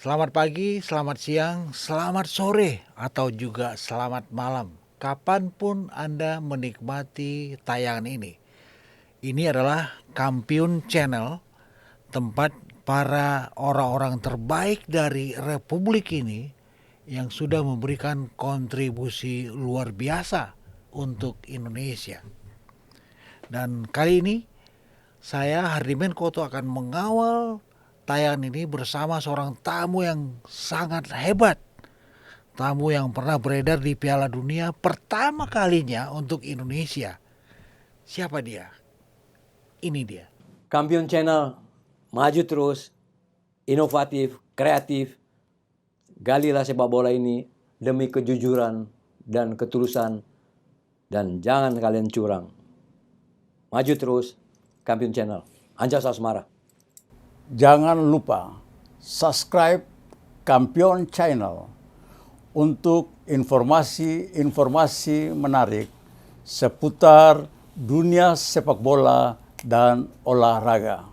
Selamat pagi, selamat siang, selamat sore, atau juga selamat malam. Kapanpun Anda menikmati tayangan ini. Ini adalah Kampiun Channel, tempat para orang-orang terbaik dari Republik ini yang sudah memberikan kontribusi luar biasa untuk Indonesia. Dan kali ini saya Hardimen Koto akan mengawal tayangan ini bersama seorang tamu yang sangat hebat. Tamu yang pernah beredar di Piala Dunia pertama kalinya untuk Indonesia. Siapa dia? Ini dia. Kampiun Channel, maju terus, inovatif, kreatif. Galilah sepak bola ini demi kejujuran dan ketulusan, dan jangan kalian curang. Maju terus, Kampiun Channel. Anjas Asmara. Jangan lupa subscribe Kampion Channel untuk informasi-informasi menarik seputar dunia sepak bola dan olahraga.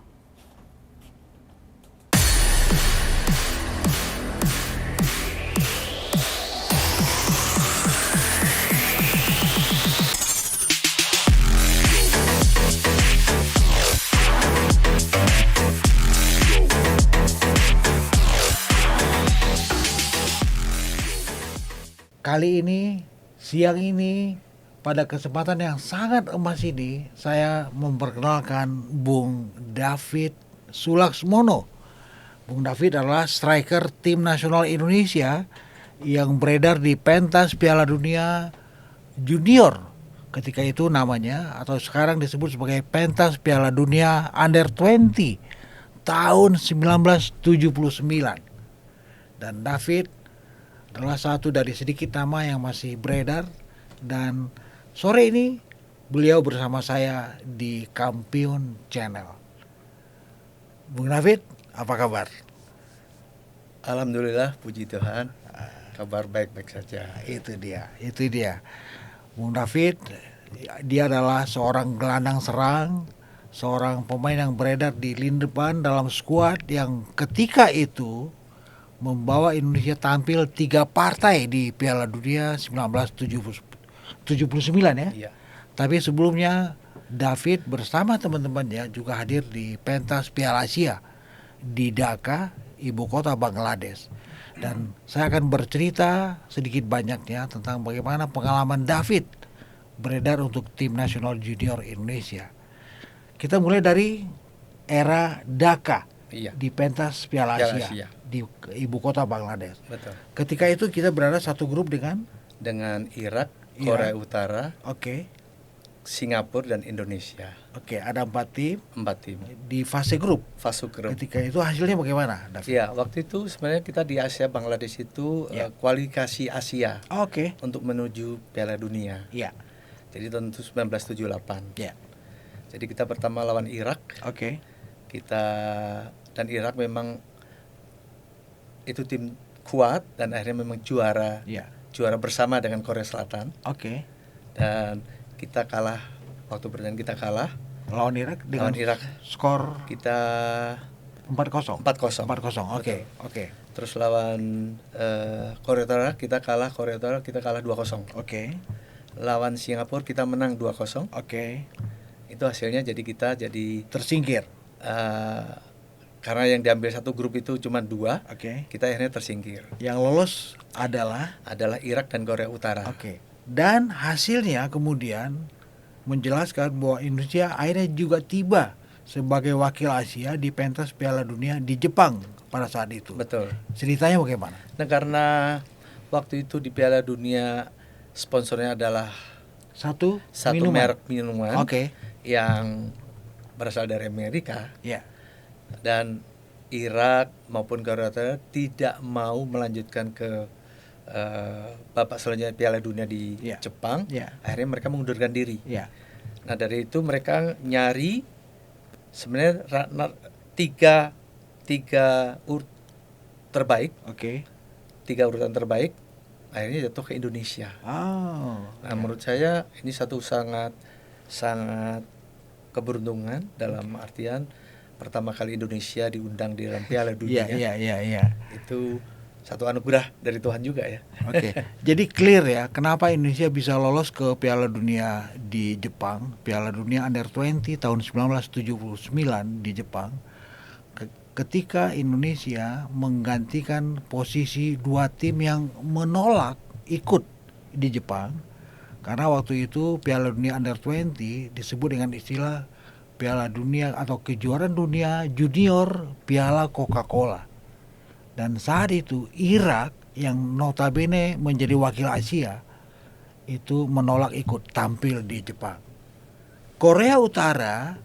Kali ini, siang ini, pada kesempatan yang sangat emas ini, saya memperkenalkan Bung David Sulaksmono. Bung David adalah striker tim nasional Indonesia yang beredar di pentas Piala Dunia Junior. Ketika itu namanya, atau sekarang disebut sebagai pentas Piala Dunia Under 20 tahun 1979. Dan David adalah satu dari sedikit nama yang masih beredar, dan sore ini beliau bersama saya di Kampiun Channel. Bung David, apa kabar? Alhamdulillah, puji Tuhan, kabar baik-baik saja. Itu dia. Bung David, dia adalah seorang gelandang serang, seorang pemain yang beredar di lini depan dalam skuad yang ketika itu membawa Indonesia tampil 3 partai di Piala Dunia 1979 ya. Iya. Tapi sebelumnya David bersama teman-temannya juga hadir di pentas Piala Asia di Dhaka, ibu kota Bangladesh. Dan saya akan bercerita sedikit banyaknya tentang bagaimana pengalaman David beredar untuk tim nasional junior Indonesia. Kita mulai dari era Dhaka. Iya. Di pentas Piala Asia di ibu kota Bangladesh. Betul. Ketika itu kita berada satu grup dengan Irak, Korea Utara, Singapura dan Indonesia. Ada 4 tim. 4 tim. Di fase grup. Ketika itu hasilnya bagaimana, David? Iya, waktu itu sebenarnya kita di Asia Bangladesh itu kualifikasi Asia. Untuk menuju Piala Dunia. Iya. Jadi tahun 1978. Iya. Jadi kita pertama lawan Irak. Dan Irak memang itu tim kuat dan akhirnya memang juara bersama dengan Korea Selatan. Dan kita kalah, waktu pertandingan kita kalah lawan Irak dengan skor kita 4-0. 4-0. Oke. Terus lawan Korea Utara kita kalah 2-0. Lawan Singapura kita menang 2-0. Itu hasilnya jadi kita tersingkir. Karena yang diambil satu grup itu cuma 2, kita akhirnya tersingkir. Yang lolos adalah Irak dan Korea Utara. Dan hasilnya kemudian menjelaskan bahwa Indonesia akhirnya juga tiba sebagai wakil Asia di pentas Piala Dunia di Jepang pada saat itu. Betul. Ceritanya bagaimana? Nah, karena waktu itu di Piala Dunia sponsornya adalah satu merek minuman yang berasal dari Amerika. Dan Irak maupun Korea Utara tidak mau melanjutkan ke babak selanjutnya Piala Dunia di Jepang. Akhirnya mereka mengundurkan diri. Nah, dari itu mereka nyari sebenarnya tiga terbaik. 3 urutan terbaik akhirnya jatuh ke Indonesia. Menurut saya ini satu sangat keberuntungan dalam artian pertama kali Indonesia diundang di dalam Piala Dunia. Iya. Itu satu anugerah dari Tuhan juga ya. Oke. Jadi clear ya, kenapa Indonesia bisa lolos ke Piala Dunia di Jepang, Piala Dunia Under 20 tahun 1979 di Jepang. Ketika Indonesia menggantikan posisi dua tim yang menolak ikut di Jepang, karena waktu itu Piala Dunia Under 20 disebut dengan istilah Piala Dunia atau kejuaraan dunia junior Piala Coca-Cola. Dan saat itu Irak yang notabene menjadi wakil Asia itu menolak ikut tampil di Jepang. Korea Utara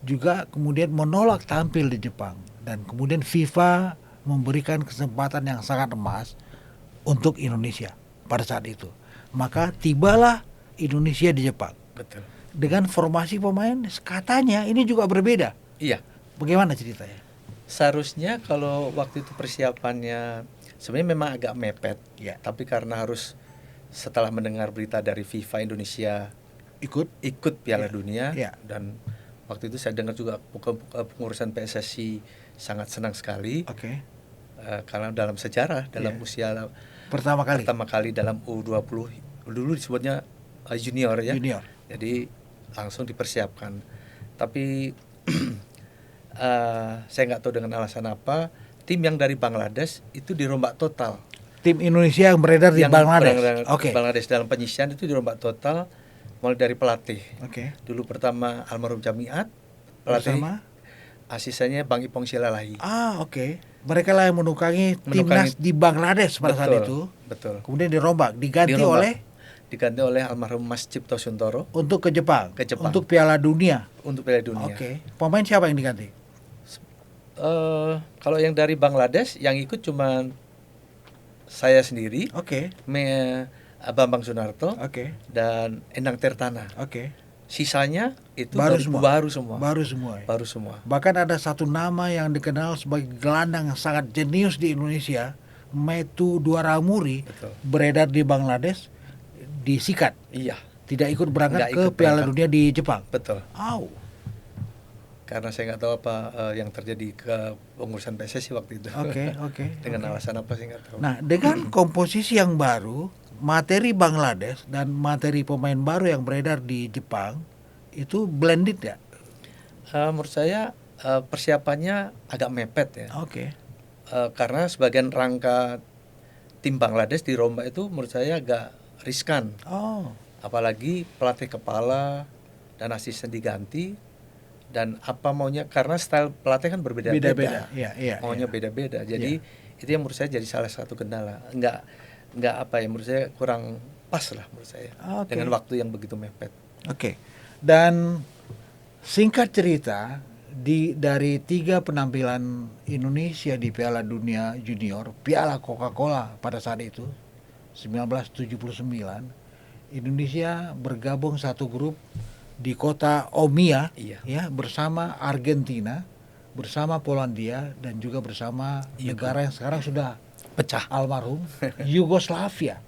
juga kemudian menolak tampil di Jepang, dan kemudian FIFA memberikan kesempatan yang sangat emas untuk Indonesia pada saat itu. Maka tibalah Indonesia di Jepang. Betul. Dengan formasi pemain katanya ini juga berbeda. Iya. Bagaimana ceritanya? Seharusnya kalau waktu itu persiapannya sebenarnya memang agak mepet, Ya. tapi karena harus setelah mendengar berita dari FIFA Indonesia ikut Piala Dunia, dan waktu itu saya dengar juga pengurusan PSSI sangat senang sekali. Karena dalam sejarah, dalam usia pertama kali dalam U20, dulu disebutnya junior ya. Jadi langsung dipersiapkan. Tapi saya nggak tahu dengan alasan apa, tim yang dari Bangladesh itu dirombak total. Tim Indonesia yang beredar di Bangladesh. Bangladesh dalam penyisian itu dirombak total, mulai dari pelatih. Dulu pertama almarhum Jamiat, pelatih asistennya Bang Ipong Silalahi. Mereka lah yang menukangi timnas di Bangladesh pada saat itu. Betul. Kemudian dirombak, diganti oleh almarhum Mas Cipto Suntoro untuk ke Jepang. Untuk Piala Dunia. Pemain siapa yang diganti? Kalau yang dari Bangladesh yang ikut cuma saya sendiri, Bambang Sunarto, dan Endang Tirtana. Sisanya itu baru semua. Bahkan ada satu nama yang dikenal sebagai gelandang yang sangat jenius di Indonesia, Metu Duaramuri, beredar di Bangladesh, disikat. Iya. Tidak ikut berangkat ke Piala Dunia di Jepang. Betul. Karena saya nggak tahu apa yang terjadi ke pengurusan PSSI waktu itu. Dengan alasan apa saya nggak tahu. Nah, dengan komposisi yang baru, materi Bangladesh dan materi pemain baru yang beredar di Jepang itu blended ya? Menurut saya persiapannya agak mepet ya. Karena sebagian rangka tim Bangladesh dirombak itu menurut saya agak riskan. Apalagi pelatih kepala dan asisten diganti, dan apa maunya, karena style pelatih kan berbeda-beda. Maunya beda-beda. Jadi itu yang menurut saya jadi salah satu kendala. Enggak apa ya, menurut saya kurang pas lah menurut saya dengan waktu yang begitu mepet. Dan singkat cerita, dari 3 penampilan Indonesia di Piala Dunia Junior, Piala Coca-Cola pada saat itu 1979, Indonesia bergabung satu grup di kota Omiya, ya, bersama Argentina, bersama Polandia, dan juga bersama negara yang sekarang sudah pecah, almarhum Yugoslavia.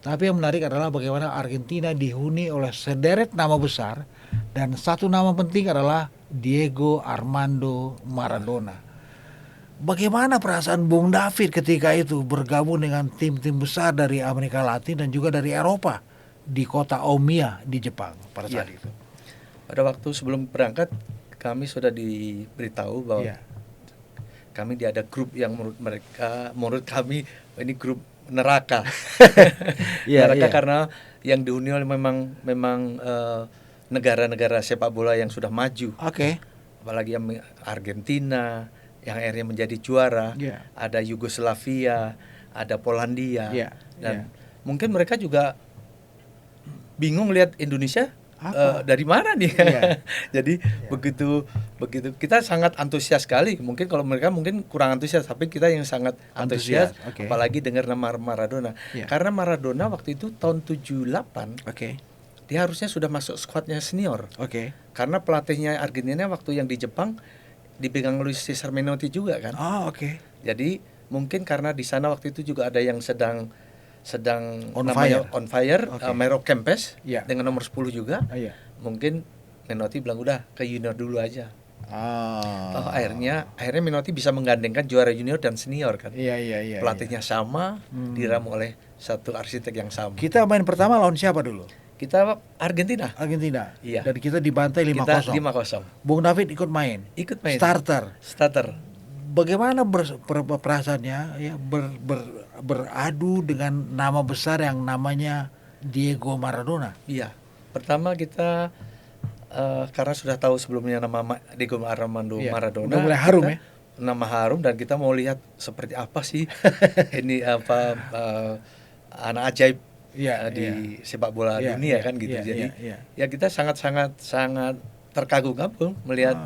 Tapi yang menarik adalah bagaimana Argentina dihuni oleh sederet nama besar, dan satu nama penting adalah Diego Armando Maradona. Bagaimana perasaan Bung David ketika itu bergabung dengan tim-tim besar dari Amerika Latin dan juga dari Eropa di kota Omiya di Jepang pada saat itu? Pada waktu sebelum berangkat, kami sudah diberitahu bahwa kami ada grup yang menurut kami ini grup neraka. Neraka karena yang dihuni oleh memang negara-negara sepak bola yang sudah maju. Apalagi yang Argentina yang akhirnya menjadi juara, ada Yugoslavia, ada Polandia, dan mungkin mereka juga bingung lihat Indonesia dari mana nih. Jadi begitu kita sangat antusias sekali. Mungkin kalau mereka mungkin kurang antusias, tapi kita yang sangat antusias. Apalagi dengar nama Maradona. Karena Maradona waktu itu tahun 78, dia harusnya sudah masuk skuadnya senior. Karena pelatihnya Argentina waktu yang di Jepang dipegang oleh Cesar Menotti juga kan. Jadi mungkin karena di sana waktu itu juga ada yang sedang on fire, Mero Kempes dengan nomor 10 juga. Mungkin Menotti bilang udah ke junior dulu aja. Toh akhirnya Menotti bisa menggandengkan juara junior dan senior kan. Iya. Pelatihnya sama, diramu oleh satu arsitek yang sama. Kita main pertama lawan siapa dulu? Kita Argentina. Iya. Dan kita dibantai 5-0. 5-0. Bung David ikut main. Starter. Bagaimana perasaannya ya beradu dengan nama besar yang namanya Diego Maradona? Iya. Pertama kita karena sudah tahu sebelumnya nama Diego Armando Maradona. Udah mulai harum ya. Nama harum, dan kita mau lihat seperti apa sih ini anak ajaib di sepak bola dunia kan gitu. Jadi ya kita sangat terkagum-kagum melihat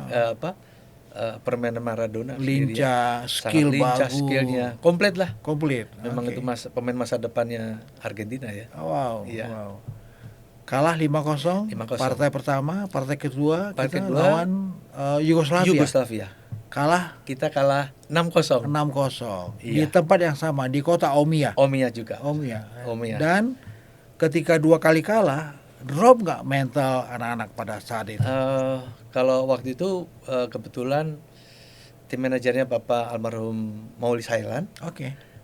permainan Maradona. Lincah, skillnya komplit. Memang itu pemain masa depannya Argentina ya. Wow. Kalah 5-0. Partai pertama, partai kedua kita lawan Yugoslavia. Kita kalah 6-0. Di tempat yang sama, di kota Omiya. Omiya juga. Dan ketika 2 kali kalah, drop nggak mental anak-anak pada saat itu? Kalau waktu itu kebetulan tim manajernya Bapak almarhum Mauli Sailan.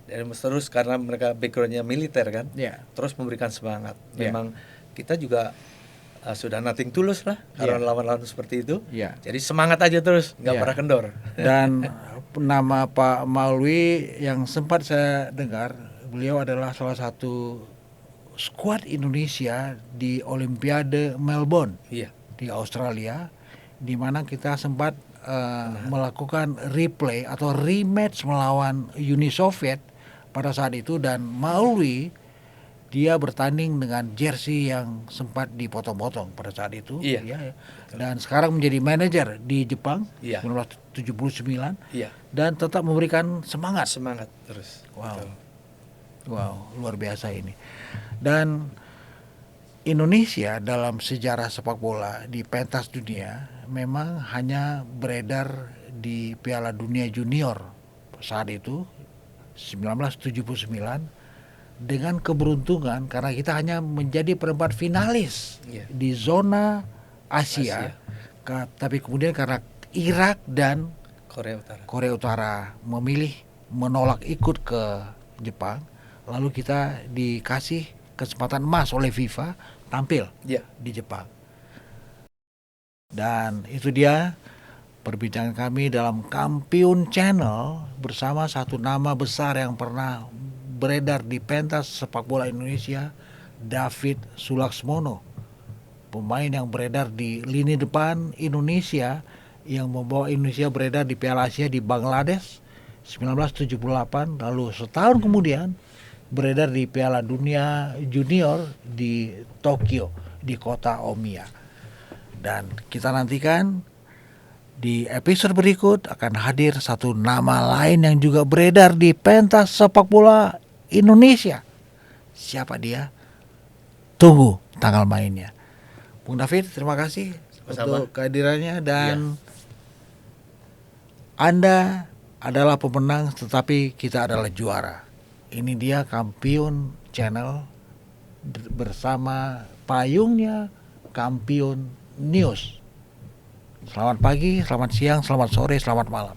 Dan terus karena mereka backgroundnya militer kan, terus memberikan semangat. Memang kita juga sudah nothing tulus lah karena lawan-lawan seperti itu. Jadi semangat aja terus, nggak pernah kendor. Dan nama Pak Maulwi yang sempat saya dengar, beliau adalah salah satu skuad Indonesia di Olimpiade Melbourne di Australia, di mana kita sempat melakukan replay atau rematch melawan Uni Soviet pada saat itu, dan Maulwi dia bertanding dengan jersey yang sempat dipotong-potong pada saat itu. Dan sekarang menjadi manajer di Jepang 1979 dan tetap memberikan semangat terus. Wow, luar biasa ini. Dan Indonesia dalam sejarah sepak bola di pentas dunia memang hanya beredar di Piala Dunia Junior saat itu 1979, dengan keberuntungan karena kita hanya menjadi perempat finalis di zona Asia. Tapi kemudian karena Irak dan Korea Utara memilih menolak ikut ke Jepang, lalu kita dikasih kesempatan emas oleh FIFA tampil di Jepang. Dan itu dia perbincangan kami dalam Kampiun Channel bersama satu nama besar yang pernah beredar di pentas sepak bola Indonesia, David Sulaksmono, pemain yang beredar di lini depan Indonesia yang membawa Indonesia beredar di Piala Asia di Bangladesh 1978, lalu setahun kemudian beredar di Piala Dunia Junior di Tokyo di kota Omiya. Dan kita nantikan di episode berikut akan hadir satu nama lain yang juga beredar di pentas sepak bola Indonesia. Siapa dia? Tunggu tanggal mainnya. Bung David, terima kasih untuk kehadirannya, dan Anda adalah pemenang tetapi kita adalah juara. Ini dia Kampiun Channel bersama payungnya Kampiun News. Selamat pagi, selamat siang, selamat sore, selamat malam.